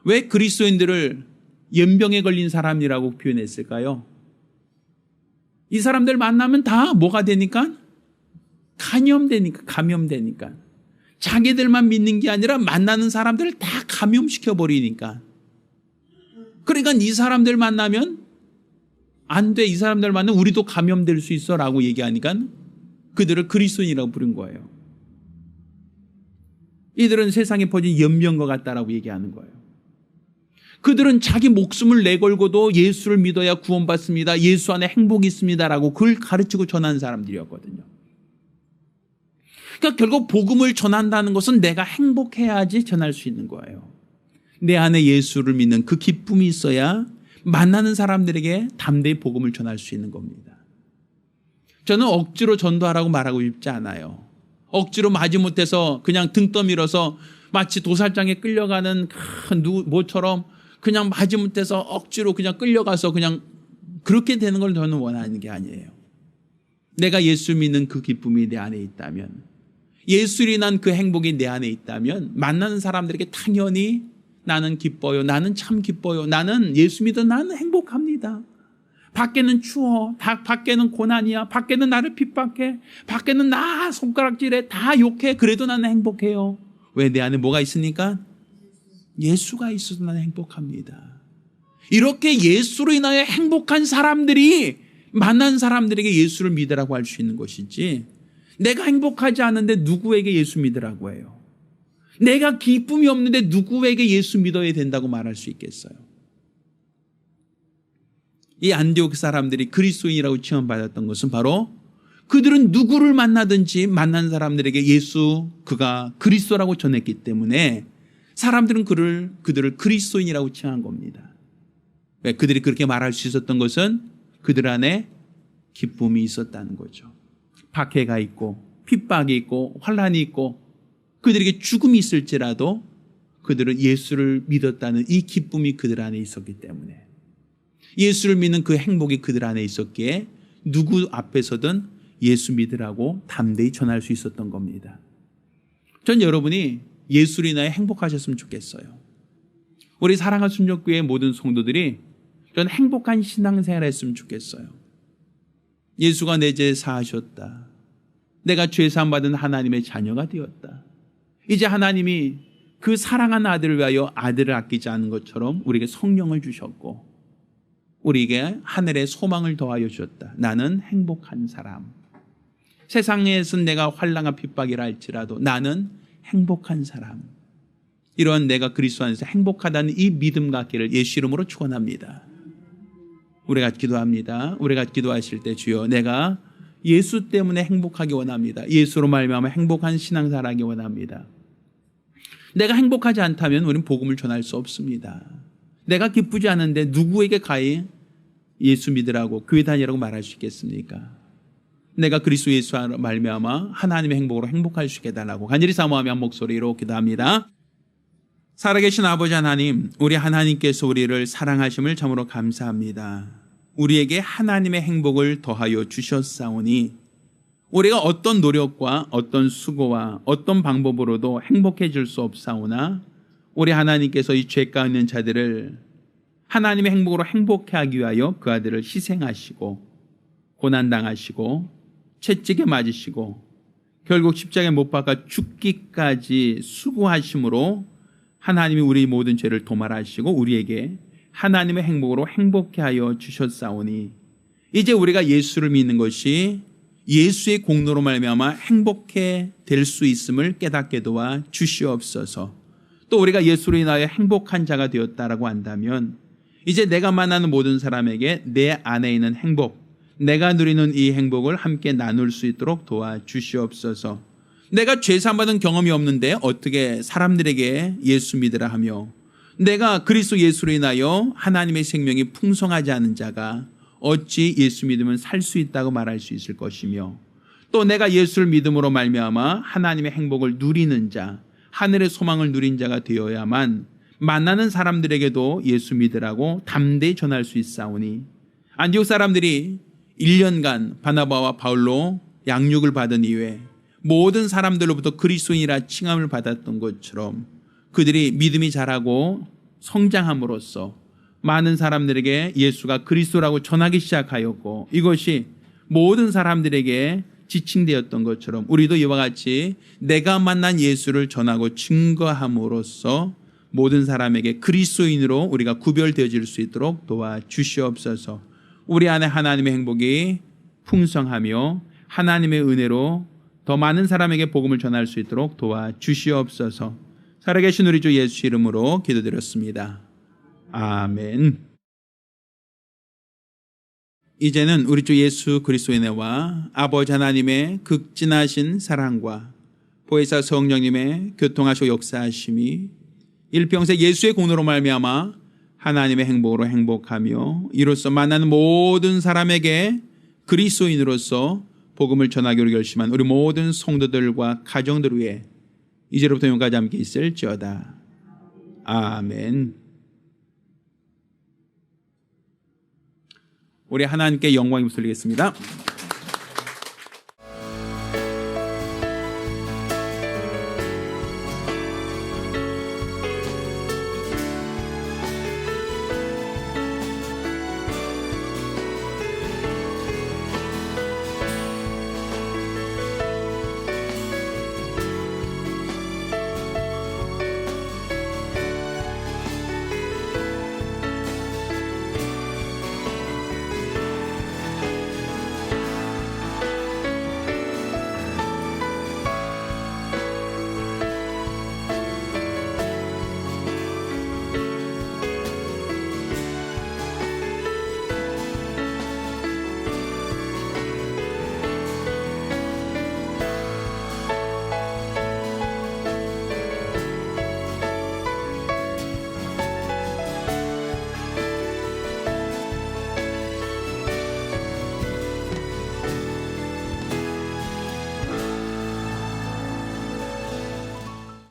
왜 그리스도인들을 연병에 걸린 사람이라고 표현했을까요? 이 사람들 만나면 다 뭐가 되니까? 감염되니까. 자기들만 믿는 게 아니라 만나는 사람들을 다 감염시켜버리니까. 그러니까 이 사람들 만나면 안 돼. 이 사람들 만나면 우리도 감염될 수 있어 라고 얘기하니까 그들을 그리스도인이라고 부른 거예요. 이들은 세상에 퍼진 연병과 같다라고 얘기하는 거예요. 그들은 자기 목숨을 내걸고도 예수를 믿어야 구원받습니다. 예수 안에 행복이 있습니다라고 그걸 가르치고 전하는 사람들이었거든요. 그러니까 결국 복음을 전한다는 것은 내가 행복해야지 전할 수 있는 거예요. 내 안에 예수를 믿는 그 기쁨이 있어야 만나는 사람들에게 담대히 복음을 전할 수 있는 겁니다. 저는 억지로 전도하라고 말하고 싶지 않아요. 억지로 마지못해서 그냥 등 떠밀어서 마치 도살장에 끌려가는 뭐처럼 그냥 마지못해서 억지로 그냥 끌려가서 그냥 그렇게 되는 걸 저는 원하는 게 아니에요. 내가 예수 믿는 그 기쁨이 내 안에 있다면, 예수로 인한 그 행복이 내 안에 있다면 만나는 사람들에게 당연히 나는 기뻐요. 나는 참 기뻐요. 나는 예수 믿어 나는 행복합니다. 밖에는 추워. 밖에는 고난이야. 밖에는 나를 핍박해. 밖에는 나 손가락질해. 다 욕해. 그래도 나는 행복해요. 왜? 내 안에 뭐가 있으니까? 예수가 있어서 나는 행복합니다. 이렇게 예수로 인하여 행복한 사람들이 만난 사람들에게 예수를 믿으라고 할 수 있는 것이지, 내가 행복하지 않은데 누구에게 예수 믿으라고 해요? 내가 기쁨이 없는데 누구에게 예수 믿어야 된다고 말할 수 있겠어요? 이 안디옥 사람들이 그리스도인이라고 칭함받았던 것은 바로 그들은 누구를 만나든지 만난 사람들에게 예수, 그가 그리스도라고 전했기 때문에 사람들은 그들을 그리스도인이라고 칭한 겁니다. 왜? 그들이 그렇게 말할 수 있었던 것은 그들 안에 기쁨이 있었다는 거죠. 박해가 있고 핍박이 있고 환난이 있고 그들에게 죽음이 있을지라도 그들은 예수를 믿었다는 이 기쁨이 그들 안에 있었기 때문에, 예수를 믿는 그 행복이 그들 안에 있었기에 누구 앞에서든 예수 믿으라고 담대히 전할 수 있었던 겁니다. 전 여러분이 예수로 인하여 행복하셨으면 좋겠어요. 우리 사랑하는 순종교회 모든 성도들이 전 행복한 신앙생활을 했으면 좋겠어요. 예수가 내 죄 사하셨다. 내가 죄사함 받은 하나님의 자녀가 되었다. 이제 하나님이 그 사랑하는 아들을 위하여 아들을 아끼지 않은 것처럼 우리에게 성령을 주셨고 우리에게 하늘의 소망을 더하여 주셨다. 나는 행복한 사람. 세상에서는 내가 환난과 핍박이라 할지라도 나는 행복한 사람. 이런 내가 그리스도 안에서 행복하다는 이 믿음 갖기를 예수 이름으로 축원합니다. 우리가 기도합니다. 우리가 기도하실 때 주여 내가 예수 때문에 행복하기 원합니다. 예수로 말미암아 행복한 신앙생활하기 원합니다. 내가 행복하지 않다면 우리는 복음을 전할 수 없습니다. 내가 기쁘지 않은데 누구에게 가히 예수 믿으라고 교회 다니라고 말할 수 있겠습니까? 내가 그리스도 예수로 말미암아 하나님의 행복으로 행복할 수 있게 해달라고 간절히 사모하며 한 목소리로 기도합니다. 살아계신 아버지 하나님, 우리 하나님께서 우리를 사랑하심을 참으로 감사합니다. 우리에게 하나님의 행복을 더하여 주셨사오니 우리가 어떤 노력과 어떤 수고와 어떤 방법으로도 행복해질 수 없사오나 우리 하나님께서 이 죄가 있는 자들을 하나님의 행복으로 행복해 하기 위하여 그 아들을 희생하시고 고난당하시고 채찍에 맞으시고 결국 십자가에 못 박아 죽기까지 수고하심으로 하나님이 우리 모든 죄를 도말하시고 우리에게 하나님의 행복으로 행복해 하여 주셨사오니 이제 우리가 예수를 믿는 것이 예수의 공로로 말미암아 행복해 될 수 있음을 깨닫게 도와 주시옵소서. 또 우리가 예수로 인하여 행복한 자가 되었다라고 한다면 이제 내가 만나는 모든 사람에게 내 안에 있는 행복, 내가 누리는 이 행복을 함께 나눌 수 있도록 도와주시옵소서. 내가 죄사함받은 경험이 없는데 어떻게 사람들에게 예수 믿으라 하며 내가 그리스도 예수로 인하여 하나님의 생명이 풍성하지 않은 자가 어찌 예수 믿으면 살 수 있다고 말할 수 있을 것이며 또 내가 예수를 믿음으로 말미암아 하나님의 행복을 누리는 자, 하늘의 소망을 누린 자가 되어야만 만나는 사람들에게도 예수 믿으라고 담대히 전할 수 있사오니 안디옥 사람들이 1년간 바나바와 바울로 양육을 받은 이후에 모든 사람들로부터 그리스도인이라 칭함을 받았던 것처럼 그들이 믿음이 자라고 성장함으로써 많은 사람들에게 예수가 그리스도라고 전하기 시작하였고 이것이 모든 사람들에게 지칭되었던 것처럼 우리도 이와 같이 내가 만난 예수를 전하고 증거함으로써 모든 사람에게 그리스도인으로 우리가 구별되어질 수 있도록 도와주시옵소서. 우리 안에 하나님의 행복이 풍성하며 하나님의 은혜로 더 많은 사람에게 복음을 전할 수 있도록 도와주시옵소서. 살아계신 우리 주 예수 이름으로 기도드렸습니다. 아멘. 이제는 우리 주 예수 그리스도의 은혜와 아버지 하나님의 극진하신 사랑과 보혜사 성령님의 교통하시고 역사하심이 일평생 예수의 공로로 말미암아 하나님의 행복으로 행복하며 이로써 만나는 모든 사람에게 그리스도인으로서 복음을 전하기로 결심한 우리 모든 성도들과 가정들 위해 이제로부터永까지 함께 있을지어다. 아멘. 우리 하나님께 영광이 돌리겠습니다.